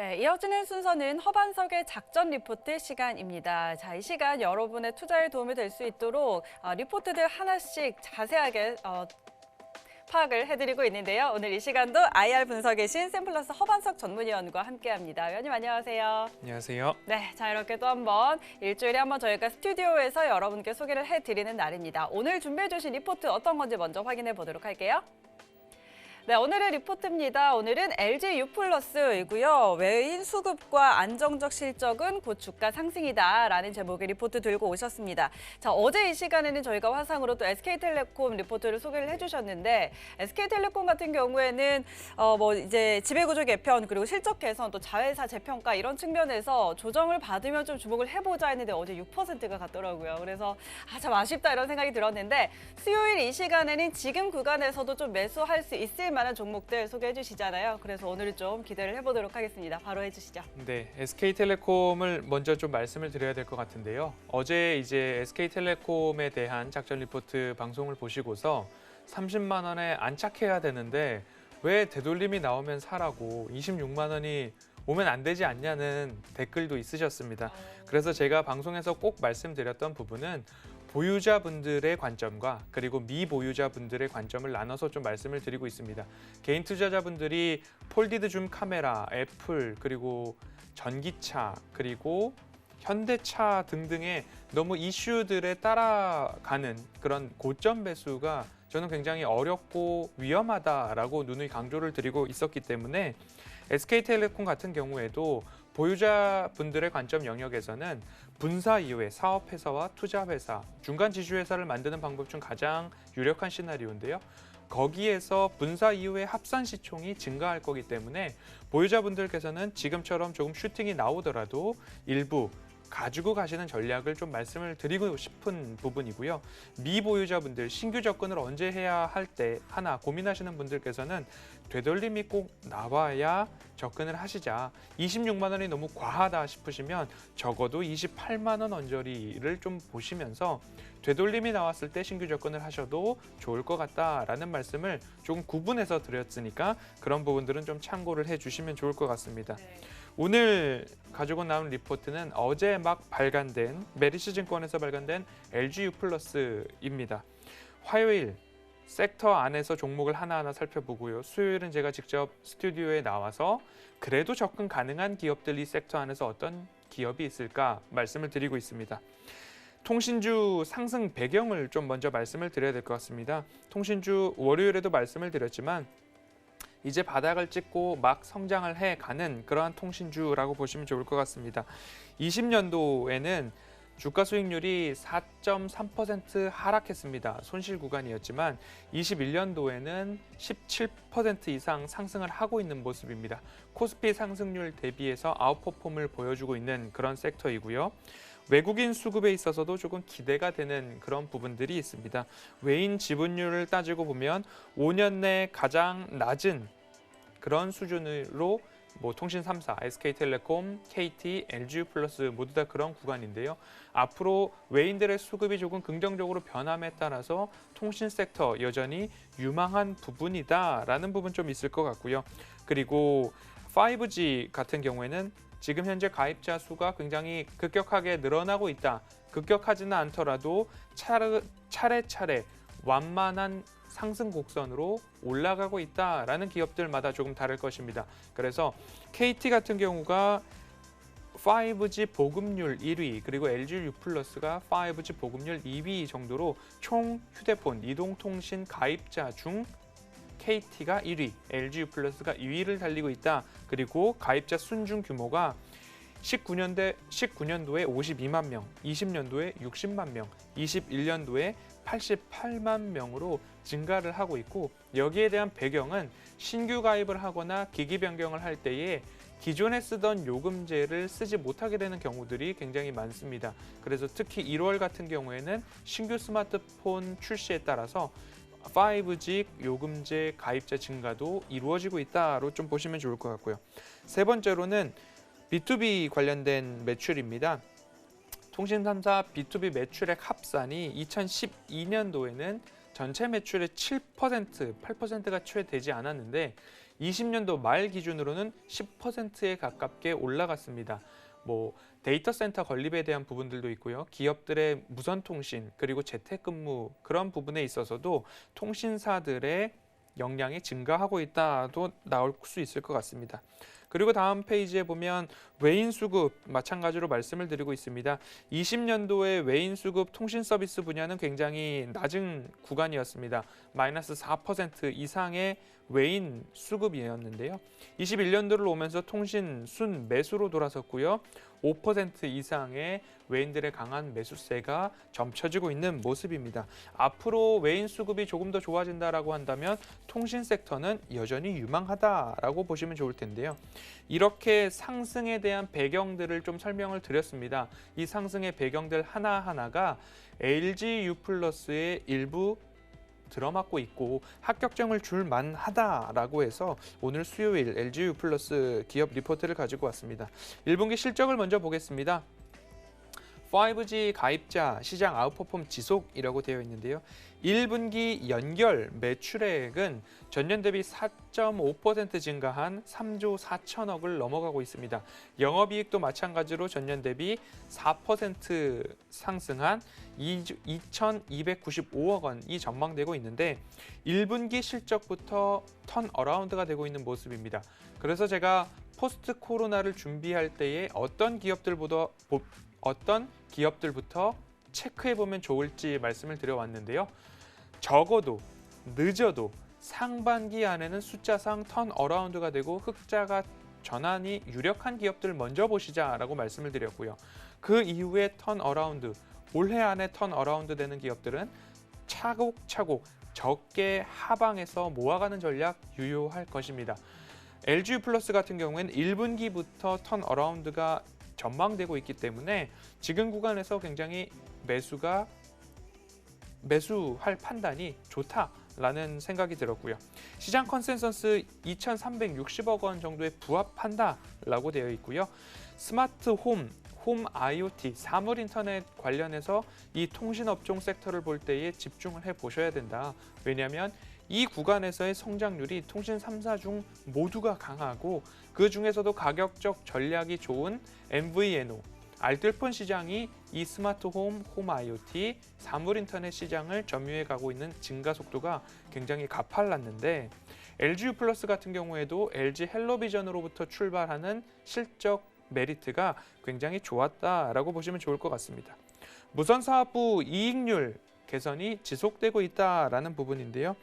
네, 이어지는 순서는 허반석의 작전 리포트 시간입니다. 자, 이 시간 여러분의 투자에 도움이 될 수 있도록 리포트들 하나씩 자세하게 파악을 해드리고 있는데요. 오늘 이 시간도 IR 분석의 신 샘플러스 허반석 전문위원과 함께합니다. 위원님 안녕하세요. 안녕하세요. 네, 자 이렇게 또 한번 일주일에 한번 저희가 스튜디오에서 여러분께 소개를 해드리는 날입니다. 오늘 준비해 주신 리포트 어떤 건지 먼저 확인해 보도록 할게요. 네, 오늘의 리포트입니다. 오늘은 LG U+이고요. 외인 수급과 안정적 실적은 곧 주가 상승이다라는 제목의 리포트 들고 오셨습니다. 자, 어제 이 시간에는 저희가 화상으로 또 SK텔레콤 리포트를 소개를 해주셨는데 SK텔레콤 같은 경우에는 이제 지배구조 개편 그리고 실적 개선 또 자회사 재평가 이런 측면에서 조정을 받으면 좀 주목을 해보자 했는데 어제 6%가 갔더라고요. 그래서 참 아쉽다 이런 생각이 들었는데 수요일 이 시간에는 지금 구간에서도 좀 매수할 수 있을 만한 종목들 소개해 주시잖아요. 그래서 오늘 좀 기대를 해보도록 하겠습니다. 바로 해주시죠. 네, SK텔레콤을 먼저 좀 말씀을 드려야 될 것 같은데요. 어제 이제 SK텔레콤에 대한 작전 리포트 방송을 보시고서 30만 원에 안착해야 되는데 왜 되돌림이 나오면 사라고 26만 원이 오면 안 되지 않냐는 댓글도 있으셨습니다. 그래서 제가 방송에서 꼭 말씀드렸던 부분은 보유자분들의 관점과 그리고 미보유자분들의 관점을 나눠서 좀 말씀을 드리고 있습니다. 개인 투자자분들이 폴디드 줌 카메라, 애플, 그리고 전기차, 그리고 현대차 등등의 너무 이슈들에 따라가는 그런 고점 배수가 저는 굉장히 어렵고 위험하다라고 누누이 강조를 드리고 있었기 때문에 SK텔레콤 같은 경우에도 보유자분들의 관점 영역에서는 분사 이후에 사업회사와 투자회사, 중간 지주회사를 만드는 방법 중 가장 유력한 시나리오인데요. 거기에서 분사 이후에 합산 시총이 증가할 거기 때문에 보유자분들께서는 지금처럼 조금 슈팅이 나오더라도 일부 가지고 가시는 전략을 좀 말씀을 드리고 싶은 부분이고요. 미보유자분들 신규 접근을 언제 해야 할 때 하나 고민하시는 분들께서는 되돌림이 꼭 나와야 접근을 하시자. 26만 원이 너무 과하다 싶으시면 적어도 28만 원 언저리를 좀 보시면서 되돌림이 나왔을 때 신규 접근을 하셔도 좋을 것 같다라는 말씀을 조금 구분해서 드렸으니까 그런 부분들은 좀 참고를 해주시면 좋을 것 같습니다. 네. 오늘 가지고 나온 리포트는 어제 막 발간된 메리츠증권에서 발간된 LG U+입니다. 화요일 섹터 안에서 종목을 하나하나 살펴보고요. 수요일은 제가 직접 스튜디오에 나와서 그래도 접근 가능한 기업들 이 섹터 안에서 어떤 기업이 있을까 말씀을 드리고 있습니다. 통신주 상승 배경을 좀 먼저 말씀을 드려야 될 것 같습니다. 통신주 월요일에도 말씀을 드렸지만 이제 바닥을 찍고 막 성장을 해가는 그러한 통신주라고 보시면 좋을 것 같습니다. 20년도에는 주가 수익률이 4.3% 하락했습니다. 손실 구간이었지만 21년도에는 17% 이상 상승을 하고 있는 모습입니다. 코스피 상승률 대비해서 아웃퍼폼을 보여주고 있는 그런 섹터이고요. 외국인 수급에 있어서도 조금 기대가 되는 그런 부분들이 있습니다. 외인 지분율을 따지고 보면 5년 내 가장 낮은 그런 수준으로 통신 3사, SK텔레콤, KT, LG U+ 모두 다 그런 구간인데요. 앞으로 외인들의 수급이 조금 긍정적으로 변함에 따라서 통신 섹터 여전히 유망한 부분이다라는 부분 좀 있을 것 같고요. 그리고 5G 같은 경우에는 지금 현재 가입자 수가 굉장히 급격하게 늘어나고 있다. 급격하지는 않더라도 차례차례 완만한 상승 곡선으로 올라가고 있다라는 기업들마다 조금 다를 것입니다. 그래서 KT 같은 경우가 5G 보급률 1위 그리고 LG U+가 5G 보급률 2위 정도로 총 휴대폰 이동통신 가입자 중 KT가 1위, LG U+가 2위를 달리고 있다. 그리고 가입자 순증 규모가 19년도에 52만 명, 20년도에 60만 명, 21년도에 88만 명으로 증가를 하고 있고 여기에 대한 배경은 신규 가입을 하거나 기기 변경을 할 때에 기존에 쓰던 요금제를 쓰지 못하게 되는 경우들이 굉장히 많습니다. 그래서 특히 1월 같은 경우에는 신규 스마트폰 출시에 따라서 5G 요금제 가입자 증가도 이루어지고 있다로 좀 보시면 좋을 것 같고요. 세 번째로는 B2B 관련된 매출입니다. 통신 3사 B2B 매출액 합산이 2012년도에는 전체 매출의 7%, 8%가 채 되지 않았는데 20년도 말 기준으로는 10%에 가깝게 올라갔습니다. 데이터 센터 건립에 대한 부분들도 있고요. 기업들의 무선 통신 그리고 재택근무 그런 부분에 있어서도 통신사들의 역량이 증가하고 있다도 나올 수 있을 것 같습니다. 그리고 다음 페이지에 보면 외인 수급 마찬가지로 말씀을 드리고 있습니다. 20년도에 외인 수급 통신 서비스 분야는 굉장히 낮은 구간이었습니다. 마이너스 4% 이상의 외인 수급이었는데요. 21년도를 오면서 통신 순 매수로 돌아섰고요. 5% 이상의 외인들의 강한 매수세가 점쳐지고 있는 모습입니다. 앞으로 외인 수급이 조금 더 좋아진다라고 한다면 통신 섹터는 여전히 유망하다라고 보시면 좋을 텐데요. 이렇게 상승에 대한 배경들을 좀 설명을 드렸습니다. 이 상승의 배경들 하나하나가 LG U+의 일부 들어맞고 있고 합격점을 줄 만하다라고 해서 오늘 수요일 LG U+ 기업 리포트를 가지고 왔습니다. 1분기 실적을 먼저 보겠습니다. 5G 가입자 시장 아웃퍼폼 지속이라고 되어 있는데요. 1분기 연결 매출액은 전년 대비 4.5% 증가한 3조 4천억을 넘어가고 있습니다. 영업이익도 마찬가지로 전년 대비 4% 상승한 2,295억 원이 전망되고 있는데 1분기 실적부터 턴어라운드가 되고 있는 모습입니다. 그래서 제가 포스트 코로나를 준비할 때에 어떤 기업들부터 체크해보면 좋을지 말씀을 드려왔는데요. 적어도 늦어도 상반기 안에는 숫자상 턴어라운드가 되고 흑자가 전환이 유력한 기업들 먼저 보시자라고 말씀을 드렸고요. 그 이후에 턴어라운드, 올해 안에 턴어라운드 되는 기업들은 차곡차곡 적게 하방에서 모아가는 전략 유효할 것입니다. LG U+ 같은 경우에는 1분기부터 턴어라운드가 전망되고 있기 때문에 지금 구간에서 굉장히 매수할 판단이 좋다라는 생각이 들었고요. 시장 컨센서스 2,360억 원 정도에 부합한다라고 되어 있고요. 스마트 홈 IoT, 사물 인터넷 관련해서 이 통신업종 섹터를 볼 때에 집중을 해 보셔야 된다. 왜냐하면 이 구간에서의 성장률이 통신 3사 중 모두가 강하고 그 중에서도 가격적 전략이 좋은 MVNO, 알뜰폰 시장이 이 스마트홈, 홈 IoT, 사물 인터넷 시장을 점유해 가고 있는 증가 속도가 굉장히 가팔랐는데 LG U+ 같은 경우에도 LG 헬로비전으로부터 출발하는 실적 메리트가 굉장히 좋았다라고 보시면 좋을 것 같습니다. 무선사업부 이익률 개선이 지속되고 있다라는 부분인데요.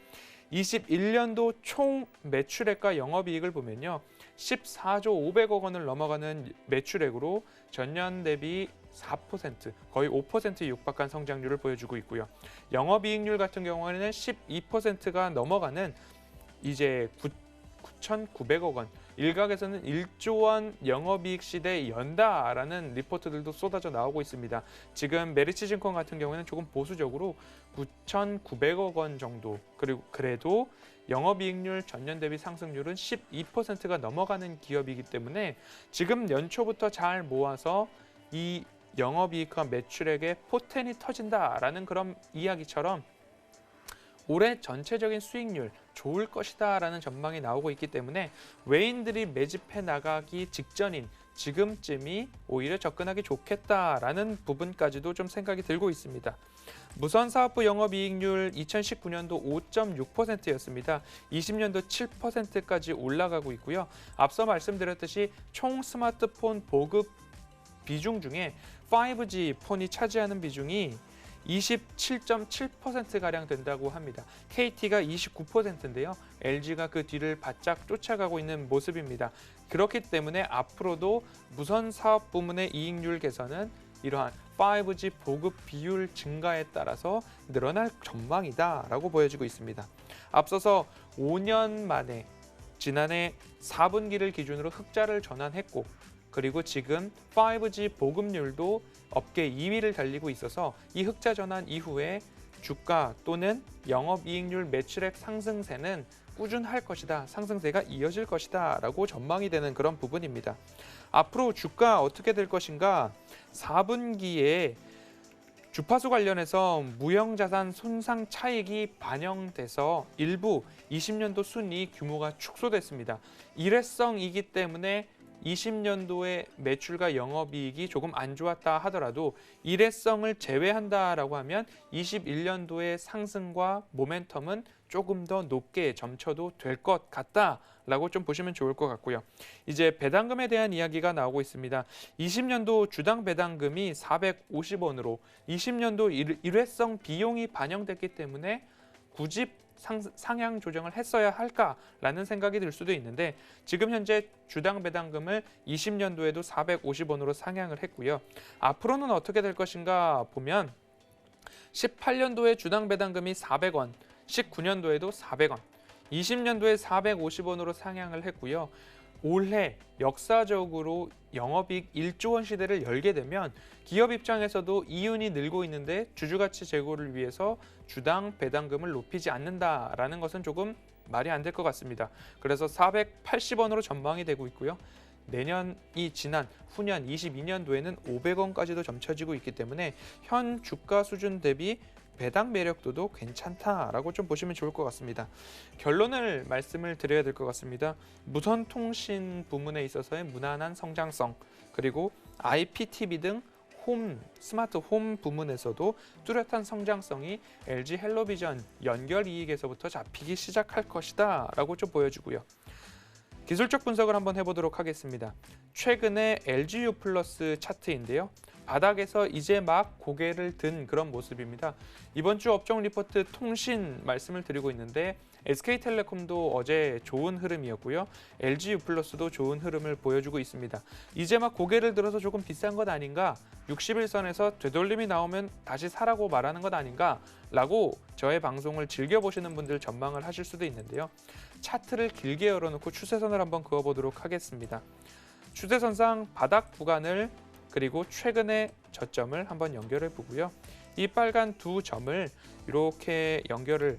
21년도 총 매출액과 영업이익을 보면요. 14조 500억 원을 넘어가는 매출액으로 전년 대비 4%, 거의 5%에 육박한 성장률을 보여주고 있고요. 영업이익률 같은 경우에는 12%가 넘어가는 이제 9,900억 원, 일각에서는 1조 원 영업이익 시대에 연다라는 리포트들도 쏟아져 나오고 있습니다. 지금 메리츠증권 같은 경우에는 조금 보수적으로 9,900억 원 정도, 그리고 그래도 영업이익률 전년 대비 상승률은 12%가 넘어가는 기업이기 때문에 지금 연초부터 잘 모아서 이 영업이익과 매출액의 포텐이 터진다라는 그런 이야기처럼 올해 전체적인 수익률 좋을 것이다라는 전망이 나오고 있기 때문에 외인들이 매집해 나가기 직전인 지금쯤이 오히려 접근하기 좋겠다라는 부분까지도 좀 생각이 들고 있습니다. 무선사업부 영업이익률 2019년도 5.6%였습니다. 20년도 7%까지 올라가고 있고요. 앞서 말씀드렸듯이 총 스마트폰 보급 비중 중에 5G 폰이 차지하는 비중이 27.7%가량 된다고 합니다. KT가 29%인데요. LG가 그 뒤를 바짝 쫓아가고 있는 모습입니다. 그렇기 때문에 앞으로도 무선 사업 부문의 이익률 개선은 이러한 5G 보급 비율 증가에 따라서 늘어날 전망이다라고 보여지고 있습니다. 앞서서 5년 만에 지난해 4분기를 기준으로 흑자를 전환했고 그리고 지금 5G 보급률도 업계 2위를 달리고 있어서 이 흑자 전환 이후에 주가 또는 영업이익률 매출액 상승세는 꾸준할 것이다, 상승세가 이어질 것이다 라고 전망이 되는 그런 부분입니다. 앞으로 주가 어떻게 될 것인가, 4분기에 주파수 관련해서 무형자산 손상 차익이 반영돼서 일부 20년도 순이익 규모가 축소됐습니다. 일회성이기 때문에 20년도에 매출과 영업이익이 조금 안 좋았다 하더라도 일회성을 제외한다라고 하면 21년도의 상승과 모멘텀은 조금 더 높게 점쳐도 될 것 같다라고 좀 보시면 좋을 것 같고요. 이제 배당금에 대한 이야기가 나오고 있습니다. 20년도 주당 배당금이 450원으로 20년도 일회성 비용이 반영됐기 때문에 굳이 상향 조정을 했어야 할까라는 생각이 들 수도 있는데 지금 현재 주당 배당금을 20년도에도 450원으로 상향을 했고요. 앞으로는 어떻게 될 것인가 보면 18년도에 주당 배당금이 400원, 19년도에도 400원, 20년도에 450원으로 상향을 했고요. 올해 역사적으로 영업이익 1조 원 시대를 열게 되면 기업 입장에서도 이윤이 늘고 있는데 주주가치 제고를 위해서 주당 배당금을 높이지 않는다라는 것은 조금 말이 안 될 것 같습니다. 그래서 480원으로 전망이 되고 있고요. 내년이 지난 후년 22년도에는 500원까지도 점쳐지고 있기 때문에 현 주가 수준 대비 배당 매력도도 괜찮다라고 좀 보시면 좋을 것 같습니다. 결론을 말씀을 드려야 될 것 같습니다. 무선 통신 부문에 있어서의 무난한 성장성, 그리고 IPTV 등 스마트 홈 부문에서도 뚜렷한 성장성이 LG 헬로비전 연결 이익에서부터 잡히기 시작할 것이다 라고 좀 보여주고요. 기술적 분석을 한번 해보도록 하겠습니다. 최근에 LGU 플러스 차트인데요. 바닥에서 이제 막 고개를 든 그런 모습입니다. 이번 주 업종 리포트 통신 말씀을 드리고 있는데 SK텔레콤도 어제 좋은 흐름이었고요. LGU 플러스도 좋은 흐름을 보여주고 있습니다. 이제 막 고개를 들어서 조금 비싼 것 아닌가? 60일선에서 되돌림이 나오면 다시 사라고 말하는 것 아닌가? 라고 저의 방송을 즐겨보시는 분들 전망을 하실 수도 있는데요. 차트를 길게 열어놓고 추세선을 한번 그어보도록 하겠습니다. 추세선상 바닥 구간을 그리고 최근의 저점을 한번 연결해 보고요. 이 빨간 두 점을 이렇게 연결을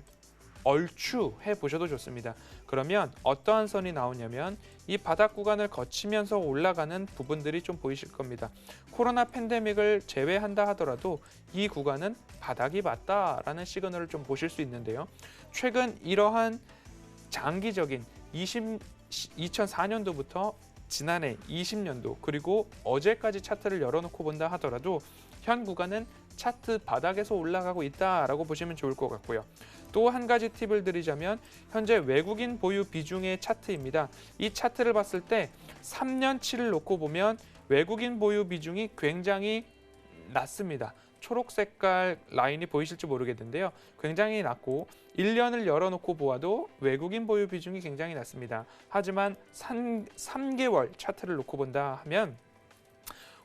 얼추해 보셔도 좋습니다. 그러면 어떠한 선이 나오냐면 이 바닥 구간을 거치면서 올라가는 부분들이 좀 보이실 겁니다. 코로나 팬데믹을 제외한다 하더라도 이 구간은 바닥이 맞다라는 시그널을 좀 보실 수 있는데요. 최근 이러한 장기적인 2004년도부터 지난해 20년도 그리고 어제까지 차트를 열어놓고 본다 하더라도 현 구간은 차트 바닥에서 올라가고 있다라고 보시면 좋을 것 같고요. 또 한 가지 팁을 드리자면 현재 외국인 보유 비중의 차트입니다. 이 차트를 봤을 때 3년치를 놓고 보면 외국인 보유 비중이 굉장히 낮습니다. 초록 색깔 라인이 보이실지 모르겠는데요. 굉장히 낮고 1년을 열어놓고 보아도 외국인 보유 비중이 굉장히 낮습니다. 하지만 3개월 차트를 놓고 본다 하면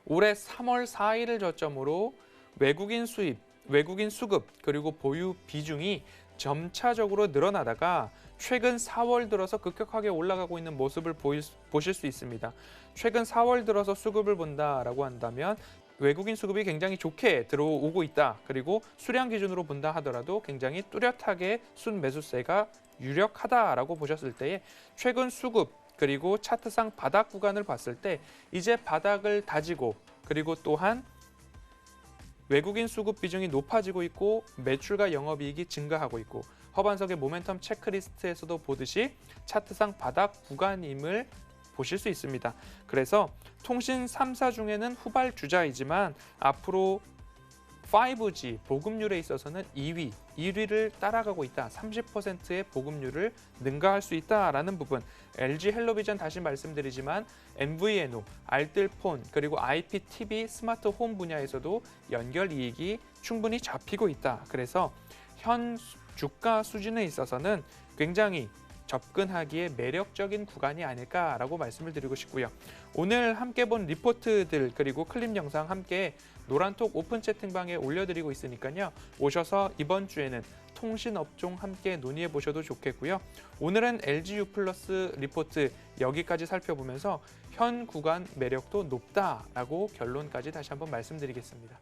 올해 3월 4일을 저점으로 외국인 수입, 외국인 수급, 그리고 보유 비중이 점차적으로 늘어나다가 최근 4월 들어서 급격하게 올라가고 있는 모습을 보실 수 있습니다. 최근 4월 들어서 수급을 본다라고 한다면 외국인 수급이 굉장히 좋게 들어오고 있다. 그리고 수량 기준으로 본다 하더라도 굉장히 뚜렷하게 순매수세가 유력하다라고 보셨을 때에 최근 수급 그리고 차트상 바닥 구간을 봤을 때 이제 바닥을 다지고 그리고 또한 외국인 수급 비중이 높아지고 있고 매출과 영업이익이 증가하고 있고 허반석의 모멘텀 체크리스트에서도 보듯이 차트상 바닥 구간임을 보실 수 있습니다. 그래서 통신 3사 중에는 후발주자이지만 앞으로 5G 보급률에 있어서는 1위를 따라가고 있다. 30%의 보급률을 능가할 수 있다라는 부분. LG 헬로비전 다시 말씀드리지만 MVNO, 알뜰폰, 그리고 IPTV 스마트 홈 분야에서도 연결 이익이 충분히 잡히고 있다. 그래서 현 주가 수준에 있어서는 굉장히 접근하기에 매력적인 구간이 아닐까라고 말씀을 드리고 싶고요. 오늘 함께 본 리포트들 그리고 클립 영상 함께 노란톡 오픈 채팅방에 올려드리고 있으니까요. 오셔서 이번 주에는 통신업종 함께 논의해 보셔도 좋겠고요. 오늘은 LGU 플러스 리포트 여기까지 살펴보면서 현 구간 매력도 높다라고 결론까지 다시 한번 말씀드리겠습니다.